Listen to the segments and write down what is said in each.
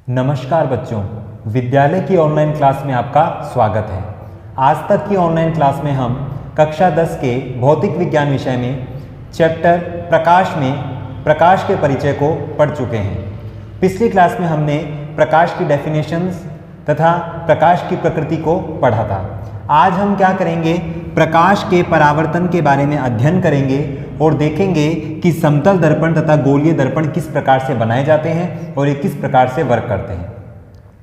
नमस्कार बच्चों, विद्यालय की ऑनलाइन क्लास में आपका स्वागत है। आज तक की ऑनलाइन क्लास में हम कक्षा 10 के भौतिक विज्ञान विषय में चैप्टर प्रकाश में प्रकाश के परिचय को पढ़ चुके हैं। पिछली क्लास में हमने प्रकाश की डेफिनेशंस तथा प्रकाश की प्रकृति को पढ़ा था। आज हम क्या करेंगे, प्रकाश के परावर्तन के बारे में अध्ययन करेंगे और देखेंगे कि समतल दर्पण तथा गोलीय दर्पण किस प्रकार से बनाए जाते हैं और ये किस प्रकार से वर्क करते हैं।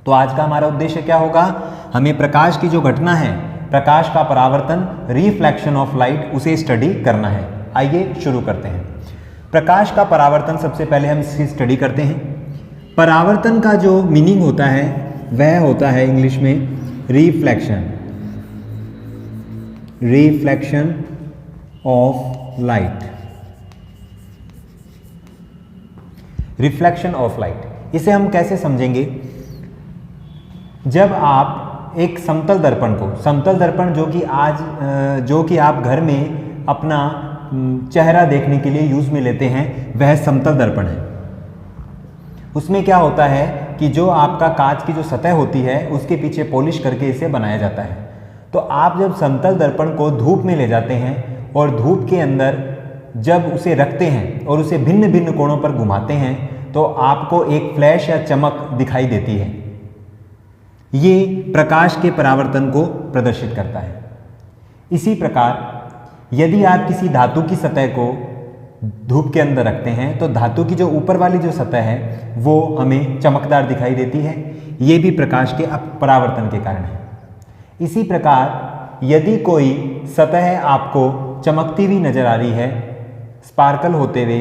तो आज का हमारा उद्देश्य क्या होगा, हमें प्रकाश की जो घटना है, प्रकाश का परावर्तन, रिफ्लेक्शन ऑफ लाइट, उसे स्टडी करना है। आइए शुरू करते हैं। प्रकाश का परावर्तन सबसे पहले हम इसकी स्टडी करते हैं। परावर्तन का जो मीनिंग होता है वह होता है इंग्लिश में reflection, reflection of light, reflection of light. इसे हम कैसे समझेंगे, जब आप एक समतल दर्पण को, समतल दर्पण जो कि आप घर में अपना चेहरा देखने के लिए यूज में लेते हैं, वह समतल दर्पण है। उसमें क्या होता है कि जो आपका कांच की जो सतह होती है उसके पीछे पॉलिश करके इसे बनाया जाता है। तो आप जब समतल दर्पण को धूप में ले जाते हैं और धूप के अंदर जब उसे रखते हैं और उसे भिन्न भिन्न कोणों पर घुमाते हैं तो आपको एक फ्लैश या चमक दिखाई देती है। ये प्रकाश के परावर्तन को प्रदर्शित करता है। इसी प्रकार यदि आप किसी धातु की सतह को धूप के अंदर रखते हैं तो धातु की जो ऊपर वाली जो सतह है वो हमें चमकदार दिखाई देती है। ये भी प्रकाश के परावर्तन के कारण है। इसी प्रकार यदि कोई सतह आपको चमकती हुई नजर आ रही है, स्पार्कल होते हुए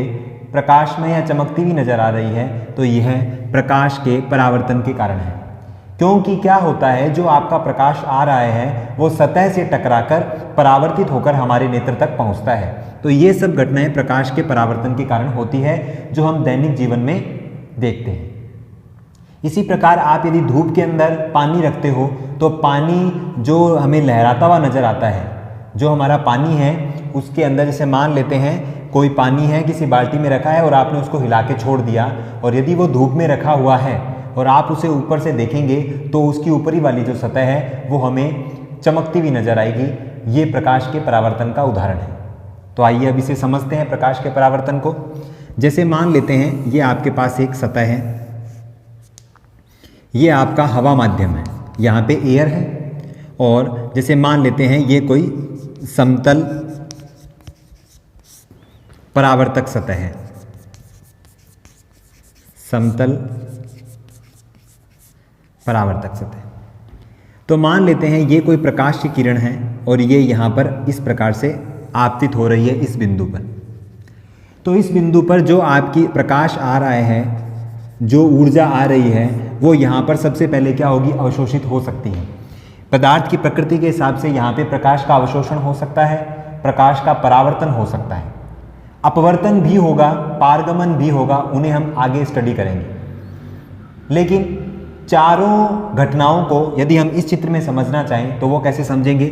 प्रकाश में या चमकती हुई नजर आ रही है, तो यह प्रकाश के परावर्तन के कारण है। क्योंकि क्या होता है, जो आपका प्रकाश आ रहा है वो सतह से टकराकर परावर्तित होकर हमारे नेत्र तक पहुंचता है। तो ये सब घटनाएं प्रकाश के परावर्तन के कारण होती है जो हम दैनिक जीवन में देखते हैं। इसी प्रकार आप यदि धूप के अंदर पानी रखते हो तो पानी जो हमें लहराता हुआ नजर आता है, जो हमारा पानी है उसके अंदर, जैसे मान लेते हैं कोई पानी है किसी बाल्टी में रखा है और आपने उसको हिला के छोड़ दिया, और यदि वो धूप में रखा हुआ है और आप उसे ऊपर से देखेंगे तो उसकी ऊपरी वाली जो सतह है वो हमें चमकती हुई नजर आएगी। ये प्रकाश के परावर्तन का उदाहरण है। तो आइए अब इसे समझते हैं प्रकाश के परावर्तन को। जैसे मान लेते हैं ये आपके पास एक सतह है, ये आपका हवा माध्यम है, यहाँ पे एयर है, और जैसे मान लेते हैं ये कोई समतल परावर्तक सतह है, समतल परावर्तक सतह। तो मान लेते हैं ये कोई प्रकाश की किरण है और ये यहाँ पर इस प्रकार से आपतित हो रही है इस बिंदु पर। तो इस बिंदु पर जो आपकी प्रकाश आ रहा है, जो ऊर्जा आ रही है, वो यहाँ पर सबसे पहले क्या होगी, अवशोषित हो सकती है। पदार्थ की प्रकृति के हिसाब से यहाँ पे प्रकाश का अवशोषण हो सकता है, प्रकाश का परावर्तन हो सकता है, अपवर्तन भी होगा, पारगमन भी होगा, उन्हें हम आगे स्टडी करेंगे। लेकिन चारों घटनाओं को यदि हम इस चित्र में समझना चाहें तो वो कैसे समझेंगे,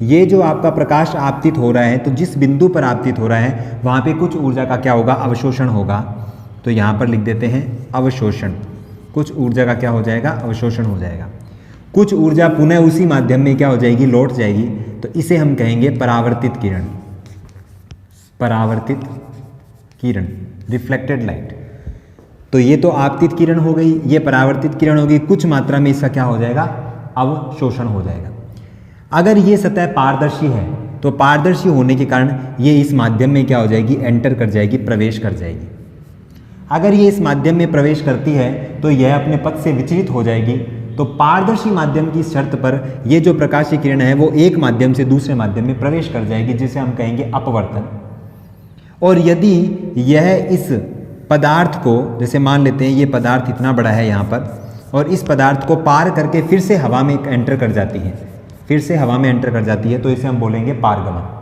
ये जो आपका प्रकाश आपतित हो रहा है, तो जिस बिंदु पर आपतित हो रहा है वहाँ पे कुछ ऊर्जा का क्या होगा, अवशोषण होगा। तो यहाँ पर लिख देते हैं अवशोषण। कुछ ऊर्जा का क्या हो जाएगा, अवशोषण हो जाएगा। कुछ ऊर्जा पुनः उसी माध्यम में क्या हो जाएगी, लौट जाएगी। तो इसे हम कहेंगे परावर्तित किरण, परावर्तित किरण, रिफ्लेक्टेड लाइट। तो ये तो आपतित किरण हो गई, ये परावर्तित किरण होगी। कुछ मात्रा में इसका क्या हो जाएगा, अवशोषण हो जाएगा। अगर ये सतह पारदर्शी है तो पारदर्शी होने के कारण ये इस माध्यम में क्या हो जाएगी, एंटर कर जाएगी, प्रवेश कर जाएगी। अगर ये इस माध्यम में प्रवेश करती है तो यह अपने पथ से विचलित हो जाएगी। तो पारदर्शी माध्यम की शर्त पर ये जो प्रकाश की किरण है वो एक माध्यम से दूसरे माध्यम में प्रवेश कर जाएगी, जिसे हम कहेंगे अपवर्तन। और यदि यह इस पदार्थ को, जैसे मान लेते हैं ये पदार्थ इतना बड़ा है यहाँ पर, और इस पदार्थ को पार करके फिर से हवा में एंटर कर जाती है, फिर से हवा में एंटर कर जाती है, तो इसे हम बोलेंगे पारगमन।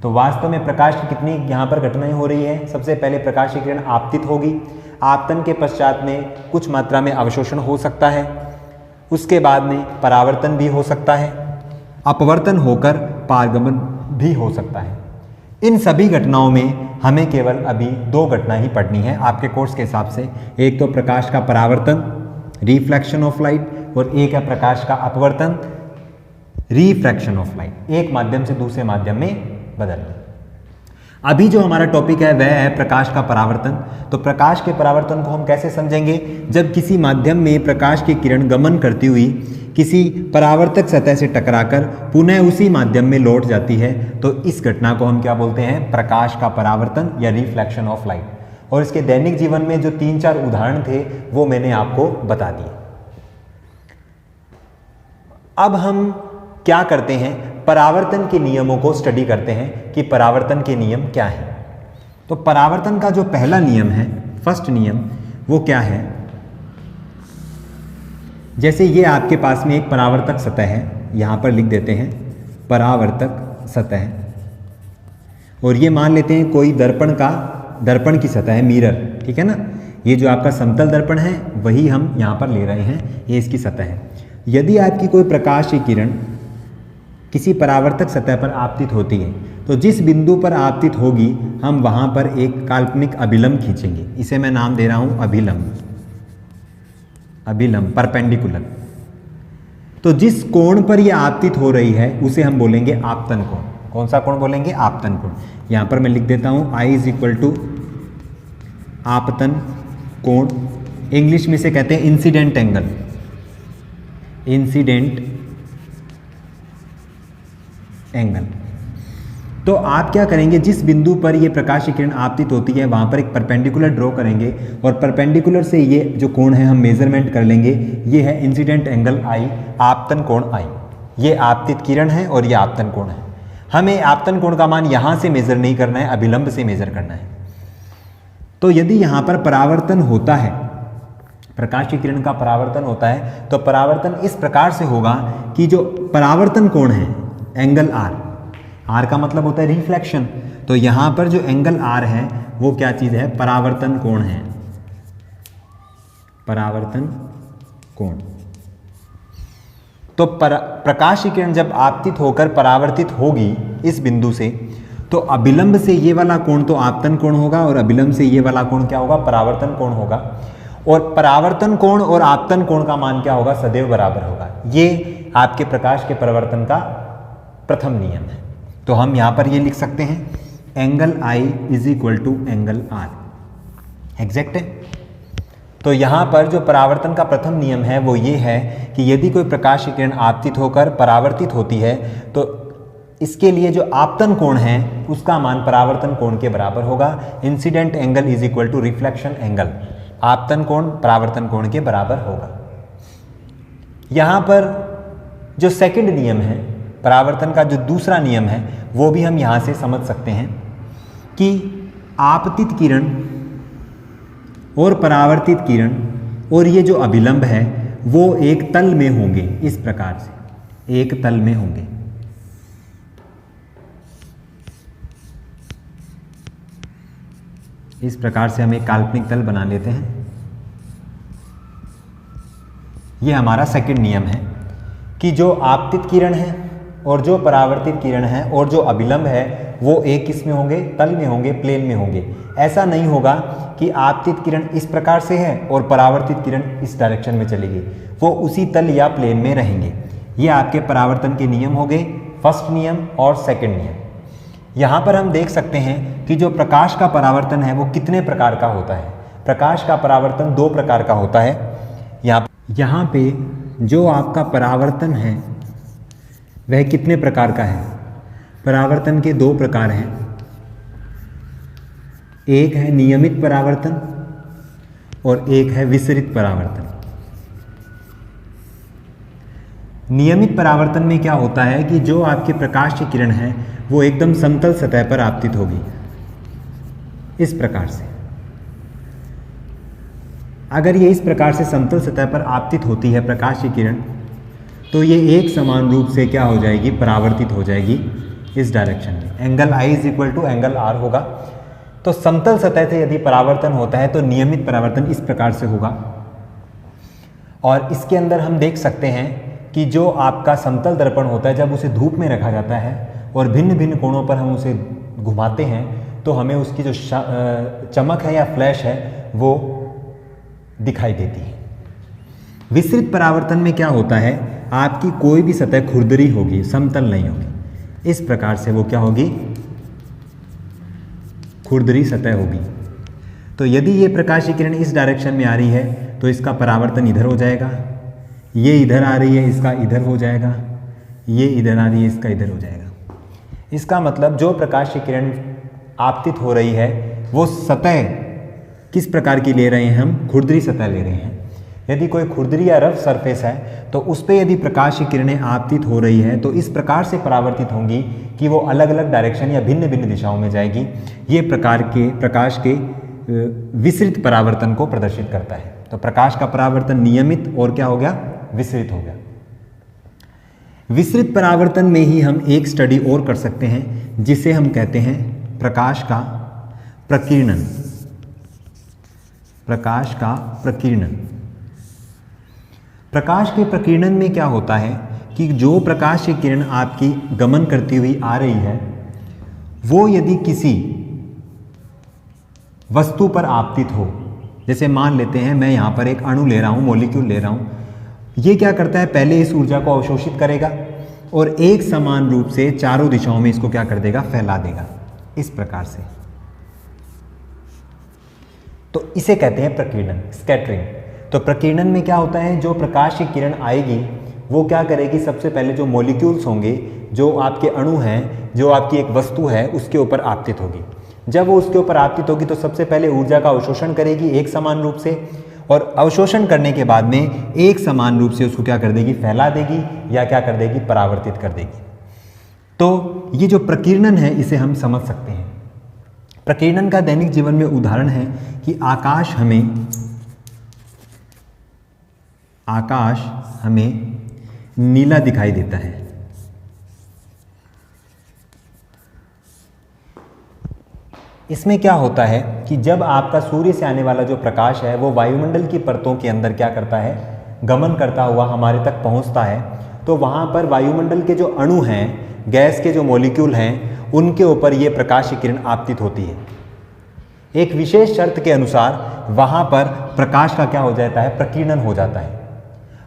तो वास्तव में प्रकाश की कितनी यहाँ पर घटनाएं हो रही है। सबसे पहले प्रकाश की किरण आपतित होगी, आपतन के पश्चात में कुछ मात्रा में अवशोषण हो सकता है, उसके बाद में परावर्तन भी हो सकता है, अपवर्तन होकर पारगमन भी हो सकता है। इन सभी घटनाओं में हमें केवल अभी दो घटना ही पढ़नी है आपके कोर्स के हिसाब से। एक तो प्रकाश का परावर्तन, रिफ्लेक्शन ऑफ लाइट, और एक है प्रकाश का अपवर्तन, रिफ्रैक्शन ऑफ लाइट, एक माध्यम से दूसरे माध्यम में बदलना। अभी जो हमारा टॉपिक है वह है प्रकाश का परावर्तन। तो प्रकाश के परावर्तन को हम कैसे समझेंगे? जब किसी माध्यम में प्रकाश की किरण गमन करती हुई किसी परावर्तक सतह से टकराकर पुनः उसी माध्यम में लौट जाती है, तो इस घटना को हम क्या बोलते हैं? प्रकाश का परावर्तन या रिफ्लेक्शन ऑफ लाइट। और इसके दैनिक जीवन में जो 3-4 उदाहरण थे वो मैंने आपको बता दिए। अब हम क्या करते हैं? परावर्तन के नियमों को स्टडी करते हैं कि परावर्तन के नियम क्या हैं। तो परावर्तन का जो पहला नियम है, फर्स्ट नियम, वो क्या है? जैसे ये आपके पास में एक परावर्तक सतह है, यहाँ पर लिख देते हैं परावर्तक सतह, और ये मान लेते हैं कोई दर्पण की सतह है, मिरर, ठीक है ना। ये जो आपका समतल दर्पण है वही हम यहाँ पर ले रहे हैं, ये इसकी सतह है। यदि आपकी कोई प्रकाश की किरण किसी परावर्तक सतह पर आपतित होती है, तो जिस बिंदु पर आपतित होगी हम वहाँ पर एक काल्पनिक अभिलंब खींचेंगे। इसे मैं नाम दे रहा हूँ अभिलंब, परपेंडिकुलर। तो जिस कोण पर यह आपतित हो रही है उसे हम बोलेंगे आपतन कोण। कौन सा कोण बोलेंगे? आपतन कोण। यहाँ पर मैं लिख देता हूँ I = आपतन कोण। इंग्लिश में इसे कहते हैं इंसिडेंट एंगल, तो आप क्या करेंगे? जिस बिंदु पर ये प्रकाश की किरण आपतित होती है वहाँ पर एक परपेंडिकुलर ड्रॉ करेंगे, और परपेंडिकुलर से ये जो कोण है हम मेजरमेंट कर लेंगे। ये है इंसिडेंट एंगल I, आपतन कोण I। ये आपतित किरण है और ये आपतन कोण है। हमें आपतन कोण का मान यहाँ से मेजर नहीं करना है, अभिलंब से मेजर करना है। तो यदि यहाँ पर परावर्तन होता है, प्रकाश की किरण का परावर्तन होता है, तो परावर्तन इस प्रकार से होगा कि जो परावर्तन कोण है एंगल R का मतलब होता है रिफ्लेक्शन, तो यहाँ पर जो एंगल R है वो क्या चीज़ है? परावर्तन कोण है, परावर्तन कोण। तो प्रकाश की किरण जब आपतित होकर परावर्तित होगी इस बिंदु से, तो अभिलंब से ये वाला कोण तो आपतन कोण होगा, और अभिलंब से ये वाला कोण क्या होगा? परावर्तन कोण होगा। और परावर्तन कोण और आपतन कोण का मान क्या होगा? सदैव बराबर होगा। ये आपके प्रकाश के परावर्तन का प्रथम नियम है। तो हम यहाँ पर ये लिख सकते हैं angle I = angle R, exact है। तो यहाँ पर जो परावर्तन का प्रथम नियम है वो ये है कि यदि कोई प्रकाश की किरण आपतित होकर परावर्तित होती है, तो इसके लिए जो आपतन कोण है उसका मान परावर्तन कोण के बराबर होगा। इंसिडेंट एंगल = रिफ्लेक्शन एंगल, आपतन कोण परावर्तन कोण के बराबर होगा। यहाँ पर जो सेकंड नियम है, परावर्तन का जो दूसरा नियम है, वो भी हम यहाँ से समझ सकते हैं कि आपतित किरण और परावर्तित किरण और ये जो अभिलंब है वो एक तल में होंगे। इस प्रकार से एक तल में होंगे। इस प्रकार से हम एक काल्पनिक तल बना लेते हैं। ये हमारा सेकंड नियम है कि जो आपतित किरण है और जो परावर्तित किरण है और जो अभिलंब है वो एक किस में होंगे? तल में होंगे, प्लेन में होंगे। ऐसा नहीं होगा कि आपतित किरण इस प्रकार से है और परावर्तित किरण इस डायरेक्शन में चलेगी, वो उसी तल या प्लेन में रहेंगे। ये आपके परावर्तन के नियम हो गए, फर्स्ट नियम और सेकंड नियम। यहाँ पर हम देख सकते हैं कि जो प्रकाश का परावर्तन है वो कितने प्रकार का होता है। प्रकाश का परावर्तन 2 प्रकार का होता है। यहाँ पे जो आपका परावर्तन है वह कितने प्रकार का है? परावर्तन के 2 प्रकार हैं। एक है नियमित परावर्तन और एक है विसरित परावर्तन। नियमित परावर्तन में क्या होता है कि जो आपके प्रकाश की किरण है वो एकदम समतल सतह पर आपतित होगी, इस प्रकार से। अगर ये इस प्रकार से समतल सतह पर आपतित होती है प्रकाश की किरण, तो ये एक समान रूप से क्या हो जाएगी? परावर्तित हो जाएगी इस डायरेक्शन में। एंगल I = एंगल R होगा। तो समतल सतह से यदि परावर्तन होता है तो नियमित परावर्तन इस प्रकार से होगा। और इसके अंदर हम देख सकते हैं कि जो आपका समतल दर्पण होता है, जब उसे धूप में रखा जाता है और भिन्न भिन्न कोणों पर हम उसे घुमाते हैं, तो हमें उसकी जो चमक है या फ्लैश है वो दिखाई देती है। विसरित परावर्तन में क्या होता है, आपकी कोई भी सतह खुरदरी होगी, समतल नहीं होगी। इस प्रकार से वो क्या होगी, खुरदरी सतह होगी। तो यदि ये प्रकाशीय किरण इस डायरेक्शन में आ रही है तो इसका परावर्तन इधर हो जाएगा, ये इधर आ रही है इसका इधर हो जाएगा, ये इधर आ रही है इसका इधर हो जाएगा। इसका मतलब जो प्रकाशीय किरण आपतित हो रही है वो सतह किस प्रकार की ले रहे हैं हम, खुरदरी सतह ले रहे हैं। यदि कोई खुरदरी या रफ सरफेस है तो उस पर यदि प्रकाशीय किरणें आपतित हो रही है तो इस प्रकार से परावर्तित होंगी कि वो अलग अलग डायरेक्शन या भिन्न भिन्न दिशाओं में जाएगी। ये प्रकार के प्रकाश के विसरित परावर्तन को प्रदर्शित करता है। तो प्रकाश का परावर्तन नियमित और क्या हो गया, विसरित हो गया। विसरित परावर्तन में ही हम एक स्टडी और कर सकते हैं जिसे हम कहते हैं प्रकाश का प्रकीर्णन। प्रकाश का प्रकीर्णन। प्रकाश के प्रकीर्णन में क्या होता है कि जो प्रकाश की किरण आपकी गमन करती हुई आ रही है वो यदि किसी वस्तु पर आपतित हो, जैसे मान लेते हैं मैं यहाँ पर एक अणु ले रहा हूँ, मॉलिक्यूल ले रहा हूँ, ये क्या करता है, पहले इस ऊर्जा को अवशोषित करेगा और एक समान रूप से चारों दिशाओं में इसको क्या कर देगा, फैला देगा, इस प्रकार से। तो इसे कहते हैं प्रकीर्णन, स्कैटरिंग। तो प्रकीर्णन में क्या होता है, जो प्रकाश की किरण आएगी वो क्या करेगी, सबसे पहले जो मॉलिक्यूल्स होंगे, जो आपके अणु हैं, जो आपकी एक वस्तु है, उसके ऊपर आपतित होगी। जब वो उसके ऊपर आपतित होगी तो सबसे पहले ऊर्जा का अवशोषण करेगी एक समान रूप से, और अवशोषण करने के बाद में एक समान रूप से उसको क्या कर देगी, फैला देगी या क्या कर देगी, परावर्तित कर देगी। तो ये जो प्रकीर्णन है इसे हम समझ सकते हैं। प्रकीर्णन का दैनिक जीवन में उदाहरण है कि आकाश हमें नीला दिखाई देता है। इसमें क्या होता है कि जब आपका सूर्य से आने वाला जो प्रकाश है वो वायुमंडल की परतों के अंदर क्या करता है, गमन करता हुआ हमारे तक पहुंचता है, तो वहां पर वायुमंडल के जो अणु हैं, गैस के जो मॉलिक्यूल हैं, उनके ऊपर ये प्रकाश की किरण आपतित होती है। एक विशेष शर्त के अनुसार वहां पर प्रकाश का क्या हो जाता है, प्रकीर्णन हो जाता है।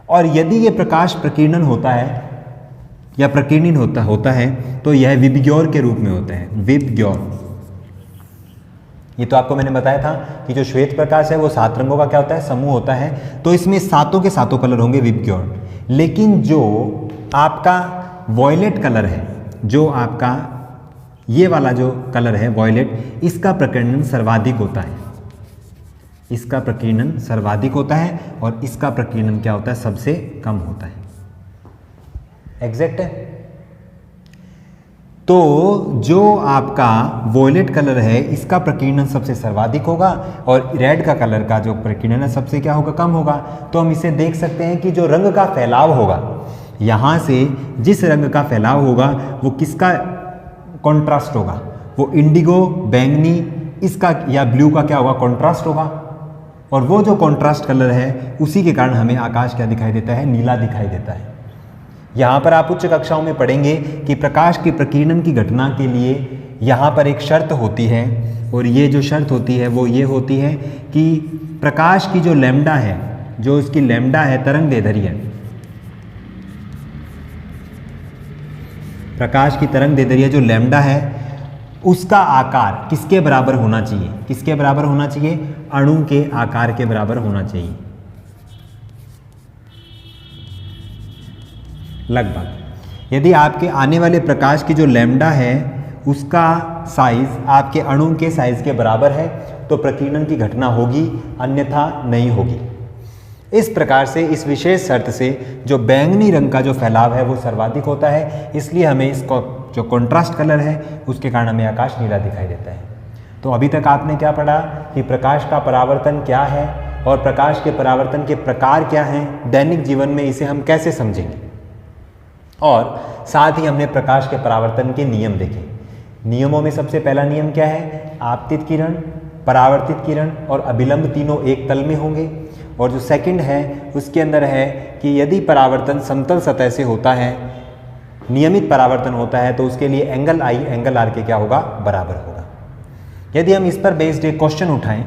और यदि ये प्रकाश प्रकीर्णन होता है या प्रकीर्णन होता है तो यह विबग्योर के रूप में होता है, विबग्योर। ये तो आपको मैंने बताया था कि जो श्वेत प्रकाश है वो 7 रंगों का क्या होता है, समूह होता है। तो इसमें सातों के सातों कलर होंगे विबग्योर। लेकिन जो आपका वॉयलेट कलर है, जो आपका ये वाला जो कलर है वॉयलेट, इसका प्रकीर्णन सर्वाधिक होता है। इसका प्रकीर्णन सर्वाधिक होता है और इसका प्रकीर्णन क्या होता है, सबसे कम होता है। एग्जैक्ट है। तो जो आपका वॉयलेट कलर है इसका प्रकीर्णन सबसे सर्वाधिक होगा और रेड का कलर का जो प्रकीर्णन है सबसे क्या होगा, कम होगा। तो हम इसे देख सकते हैं कि जो रंग का फैलाव होगा, यहाँ से जिस रंग का फैलाव होगा वो किसका कॉन्ट्रास्ट होगा, वो इंडिगो, बैंगनी, इसका या ब्लू का क्या होगा, कॉन्ट्रास्ट होगा। और वो जो कॉन्ट्रास्ट कलर है उसी के कारण हमें आकाश क्या दिखाई देता है, नीला दिखाई देता है। यहाँ पर आप उच्च कक्षाओं में पढ़ेंगे कि प्रकाश के प्रकीर्णन की घटना के लिए यहाँ पर एक शर्त होती है, और ये जो शर्त होती है वो ये होती है कि प्रकाश की जो लैम्डा है, जो इसकी लैम्डा है तरंग दैर्ध्य, प्रकाश की तरंग दैर्ध्य जो लैम्डा है उसका आकार किसके बराबर होना चाहिए, किसके बराबर होना चाहिए, अणु के आकार के बराबर होना चाहिए लगभग। यदि आपके आने वाले प्रकाश की जो लैम्डा है उसका साइज आपके अणु के साइज के बराबर है तो प्रकीर्णन की घटना होगी, अन्यथा नहीं होगी। इस प्रकार से इस विशेष शर्त से जो बैंगनी रंग का जो फैलाव है वो सर्वाधिक होता है, इसलिए हमें इसको जो कॉन्ट्रास्ट कलर है उसके कारण हमें आकाश नीला दिखाई देता है। तो अभी तक आपने क्या पढ़ा कि प्रकाश का परावर्तन क्या है और प्रकाश के परावर्तन के प्रकार क्या हैं, दैनिक जीवन में इसे हम कैसे समझेंगे, और साथ ही हमने प्रकाश के परावर्तन के नियम देखे। नियमों में सबसे पहला नियम क्या है, आपतित किरण, परावर्तित किरण और अभिलंब तीनों एक तल में होंगे। और जो सेकंड है उसके अंदर है कि यदि परावर्तन समतल सतह से होता है, नियमित परावर्तन होता है, तो उसके लिए एंगल आई एंगल आर के क्या होगा, बराबर होगा। यदि हम इस पर बेस्ड एक क्वेश्चन उठाएं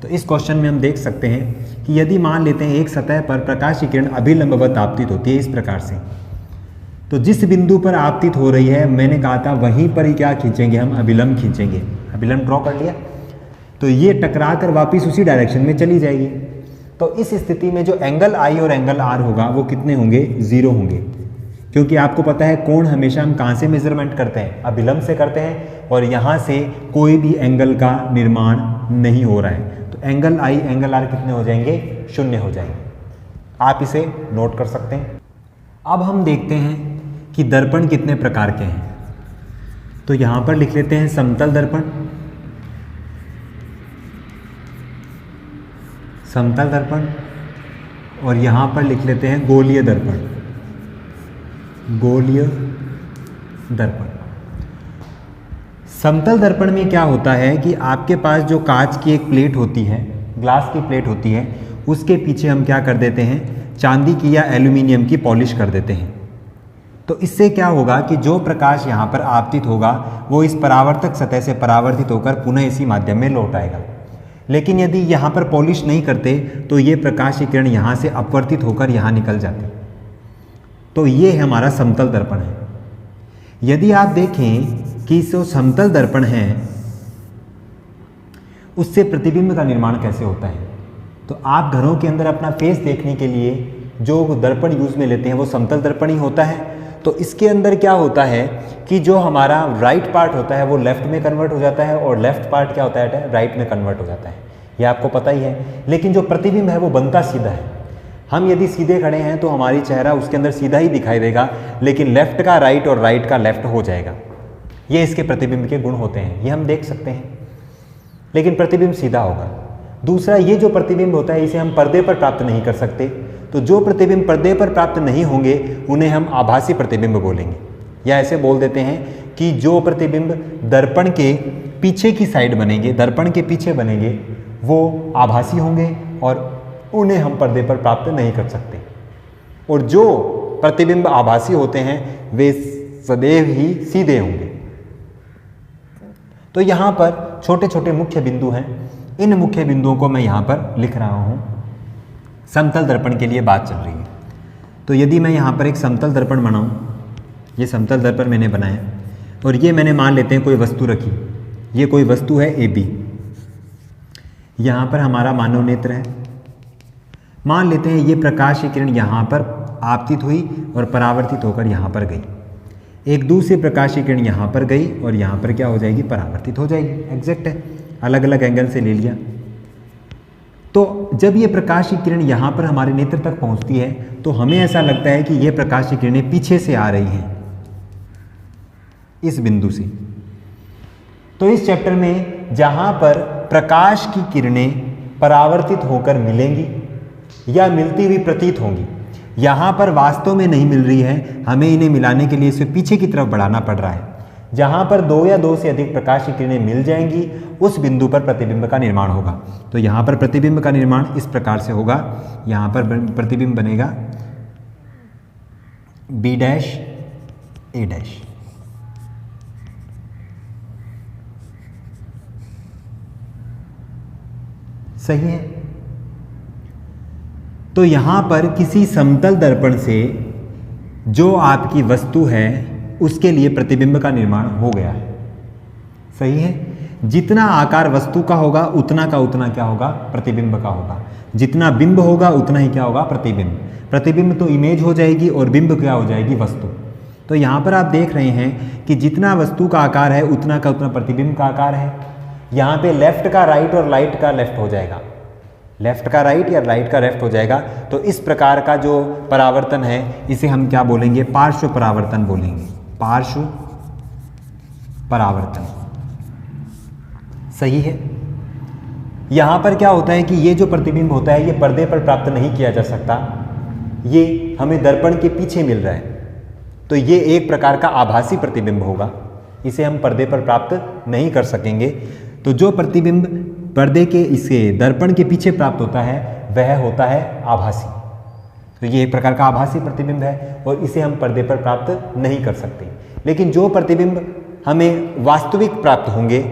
तो इस क्वेश्चन में हम देख सकते हैं कि यदि मान लेते हैं एक सतह पर प्रकाश की किरण अभिलंबवत आपतित होती है इस प्रकार से, तो जिस बिंदु पर आपतित हो रही है मैंने कहा था वहीं पर ही क्या खींचेंगे, हम अभिलंब खींचेंगे। अभिलंब ड्रॉ कर लिया, तो ये टकरा कर वापिस उसी डायरेक्शन में चली जाएगी। तो इस स्थिति में जो एंगल आई और एंगल आर होगा वो कितने होंगे, 0 होंगे, क्योंकि आपको पता है कोण हमेशा हम कहाँ से मेजरमेंट करते हैं, अभिलंब से करते हैं, और यहाँ से कोई भी एंगल का निर्माण नहीं हो रहा है। तो एंगल आई एंगल आर कितने हो जाएंगे, 0 हो जाएंगे। आप इसे नोट कर सकते हैं। अब हम देखते हैं कि दर्पण कितने प्रकार के हैं। तो यहाँ पर लिख लेते हैं समतल दर्पण, समतल दर्पण, और यहाँ पर लिख लेते हैं गोलीय दर्पण, गोलीय दर्पण। समतल दर्पण में क्या होता है कि आपके पास जो कांच की एक प्लेट होती है, ग्लास की प्लेट होती है, उसके पीछे हम क्या कर देते हैं, चांदी की या एल्यूमिनियम की पॉलिश कर देते हैं। तो इससे क्या होगा कि जो प्रकाश यहाँ पर आपतित होगा वो इस परावर्तक सतह से परावर्तित होकर पुनः इसी माध्यम में लौट आएगा। लेकिन यदि यहाँ पर पॉलिश नहीं करते तो ये प्रकाश की किरण यहाँ से अपवर्तित होकर यहाँ निकल जाती। तो ये हमारा समतल दर्पण है। यदि आप देखें कि जो समतल दर्पण है उससे प्रतिबिंब का निर्माण कैसे होता है, तो आप घरों के अंदर अपना फेस देखने के लिए जो दर्पण यूज में लेते हैं वो समतल दर्पण ही होता है। तो इसके अंदर क्या होता है कि जो हमारा राइट पार्ट होता है वो लेफ्ट में कन्वर्ट हो जाता है और लेफ्ट पार्ट क्या होता है, राइट में कन्वर्ट हो जाता है। ये आपको पता ही है। लेकिन जो प्रतिबिंब है वो बनता सीधा है। हम यदि सीधे खड़े हैं तो हमारी चेहरा उसके अंदर सीधा ही दिखाई देगा, लेकिन लेफ्ट का राइट और राइट का लेफ्ट हो जाएगा। ये इसके प्रतिबिंब के गुण होते हैं, ये हम देख सकते हैं। लेकिन प्रतिबिंब सीधा होगा। दूसरा, ये जो प्रतिबिंब होता है इसे हम पर्दे पर प्राप्त नहीं कर सकते। तो जो प्रतिबिंब पर्दे पर प्राप्त नहीं होंगे उन्हें हम आभासी प्रतिबिंब बोलेंगे, या ऐसे बोल देते हैं कि जो प्रतिबिंब दर्पण के पीछे की साइड बनेंगे, दर्पण के पीछे बनेंगे, वो आभासी होंगे और उन्हें हम पर्दे पर प्राप्त नहीं कर सकते। और जो प्रतिबिंब आभासी होते हैं वे सदैव ही सीधे होंगे। तो यहाँ पर छोटे छोटे मुख्य बिंदु हैं। इन मुख्य बिंदुओं को मैं यहाँ पर लिख रहा हूँ। समतल दर्पण के लिए बात चल रही है। तो यदि मैं यहाँ पर एक समतल दर्पण बनाऊँ, ये समतल दर्पण मैंने बनाया और ये मैंने मान लेते हैं कोई वस्तु रखी, ये कोई वस्तु है AB। यहाँ पर हमारा मानव नेत्र है। मान लेते हैं ये प्रकाश की किरण यहाँ पर आपतित हुई और परावर्तित होकर यहाँ पर गई। एक दूसरी प्रकाश की किरण यहाँ पर गई और यहाँ पर क्या हो जाएगी, परावर्तित हो जाएगी। एग्जैक्ट है, अलग अलग एंगल से ले लिया। तो जब ये प्रकाश की किरण यहाँ पर हमारे नेत्र तक पहुँचती है तो हमें ऐसा लगता है कि ये प्रकाश की किरणें पीछे से आ रही हैं, इस बिंदु से। तो इस चैप्टर में जहाँ पर प्रकाश की किरणें परावर्तित होकर मिलेंगी या मिलती हुई प्रतीत होंगी, यहाँ पर वास्तव में नहीं मिल रही है, हमें इन्हें मिलाने के लिए इसे पीछे की तरफ बढ़ाना पड़ रहा है। जहाँ पर 2 या 2 से अधिक प्रकाश की किरणें मिल जाएंगी उस बिंदु पर प्रतिबिंब का निर्माण होगा। तो यहाँ पर प्रतिबिंब का निर्माण इस प्रकार से होगा। यहाँ पर प्रतिबिंब बनेगा B' A'। सही है। तो यहाँ पर किसी समतल दर्पण से जो आपकी वस्तु है उसके लिए प्रतिबिंब का निर्माण हो गया है। सही है। जितना आकार वस्तु का होगा उतना का उतना क्या होगा, प्रतिबिंब का होगा। जितना बिंब होगा उतना ही क्या होगा, प्रतिबिंब। प्रतिबिंब तो इमेज हो जाएगी और बिंब क्या हो जाएगी, वस्तु। तो यहाँ पर आप देख रहे हैं कि जितना वस्तु का आकार है उतना का उतना प्रतिबिंब का आकार है। यहाँ पे लेफ्ट का राइट और राइट का लेफ्ट हो जाएगा, लेफ्ट का राइट या राइट का लेफ्ट हो जाएगा। तो इस प्रकार का जो परावर्तन है इसे हम क्या बोलेंगे, पार्श्व परावर्तन बोलेंगे। पार्श्व परावर्तन। सही है। यहाँ पर क्या होता है कि ये जो प्रतिबिंब होता है ये पर्दे पर प्राप्त नहीं किया जा सकता, ये हमें दर्पण के पीछे मिल रहा है। तो ये एक प्रकार का आभासी प्रतिबिंब होगा, इसे हम पर्दे पर प्राप्त नहीं कर सकेंगे। तो जो प्रतिबिंब पर्दे के इसे दर्पण के पीछे प्राप्त होता है वह होता है आभासी। तो ये एक प्रकार का आभासी प्रतिबिंब है और इसे हम पर्दे पर प्राप्त नहीं कर सकते। लेकिन जो प्रतिबिंब हमें वास्तविक प्राप्त होंगे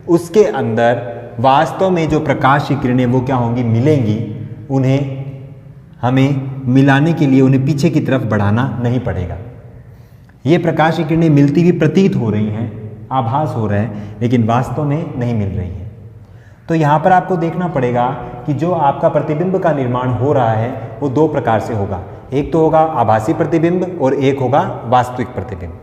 उसके अंदर वास्तव में जो प्रकाश की किरणें वो क्या होंगी, मिलेंगी, उन्हें हमें मिलाने के लिए उन्हें पीछे की तरफ बढ़ाना नहीं पड़ेगा। ये प्रकाश की किरणें मिलती हुई प्रतीत हो रही हैं, आभास हो रहा है, लेकिन वास्तव में नहीं मिल रही हैं। तो यहाँ पर आपको देखना पड़ेगा कि जो आपका प्रतिबिंब का निर्माण हो रहा है वो दो प्रकार से होगा। एक तो होगा आभासी प्रतिबिंब और एक होगा वास्तविक प्रतिबिंब।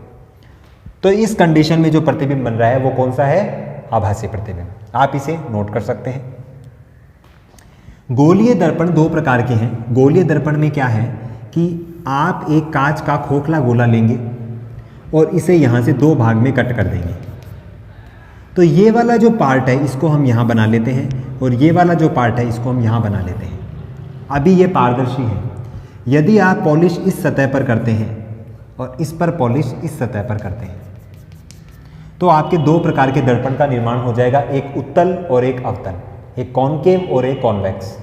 तो इस कंडीशन में जो प्रतिबिंब बन रहा है वो कौन सा है, आभासी प्रतिबिंब। आप इसे नोट कर सकते हैं। गोलीय दर्पण दो प्रकार के हैं। गोलीय दर्पण में क्या है कि आप एक कांच का खोखला गोला लेंगे और इसे यहाँ से दो भाग में कट कर देंगे। तो ये वाला जो पार्ट है इसको हम यहाँ बना लेते हैं और ये वाला जो पार्ट है इसको हम यहाँ बना लेते हैं। अभी ये पारदर्शी है। यदि आप पॉलिश इस सतह पर करते हैं और इस पर पॉलिश इस सतह पर करते हैं तो आपके दो प्रकार के दर्पण का निर्माण हो जाएगा, एक उत्तल और एक अवतल, एक कॉनकेव और एक कॉन्वेक्स।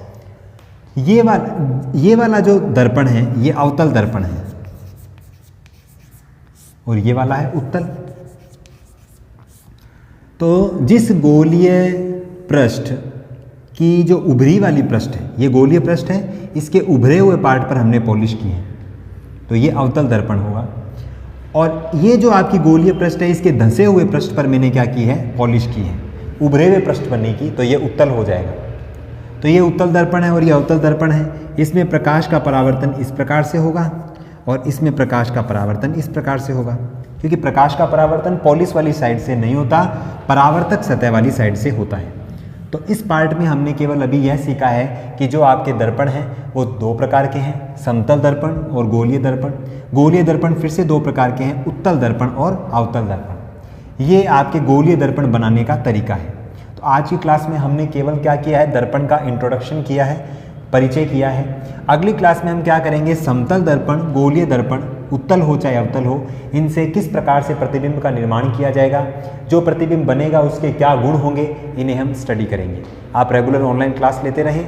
ये वाला जो दर्पण है ये अवतल दर्पण है और ये वाला है उत्तल। तो जिस गोलीय पृष्ठ की जो उभरी वाली पृष्ठ है, ये गोलीय पृष्ठ है, इसके उभरे हुए पार्ट पर हमने पॉलिश की है तो ये अवतल दर्पण होगा। और ये जो आपकी गोलीय पृष्ठ है इसके धंसे हुए पृष्ठ पर मैंने क्या की है, पॉलिश की है, उभरे हुए पृष्ठ पर नहीं की, तो ये उत्तल हो जाएगा। तो ये उत्तल दर्पण है और ये अवतल दर्पण है। इसमें प्रकाश का परावर्तन इस प्रकार से होगा और इसमें प्रकाश का परावर्तन इस प्रकार से होगा, क्योंकि प्रकाश का परावर्तन पॉलिश वाली साइड से नहीं होता, परावर्तक सतह वाली साइड से होता है। तो इस पार्ट में हमने केवल अभी यह सीखा है कि जो आपके दर्पण हैं वो दो प्रकार के हैं, समतल दर्पण और गोलीय दर्पण। गोलीय दर्पण फिर से दो प्रकार के हैं, उत्तल दर्पण और अवतल दर्पण। ये आपके गोलीय दर्पण बनाने का तरीका है। तो आज की क्लास में हमने केवल क्या किया है, दर्पण का इंट्रोडक्शन किया है, परिचय किया है। अगली क्लास में हम क्या करेंगे, समतल दर्पण, गोलीय दर्पण, उत्तल हो चाहे अवतल हो, इनसे किस प्रकार से प्रतिबिंब का निर्माण किया जाएगा, जो प्रतिबिंब बनेगा उसके क्या गुण होंगे, इन्हें हम स्टडी करेंगे। आप रेगुलर ऑनलाइन क्लास लेते रहें।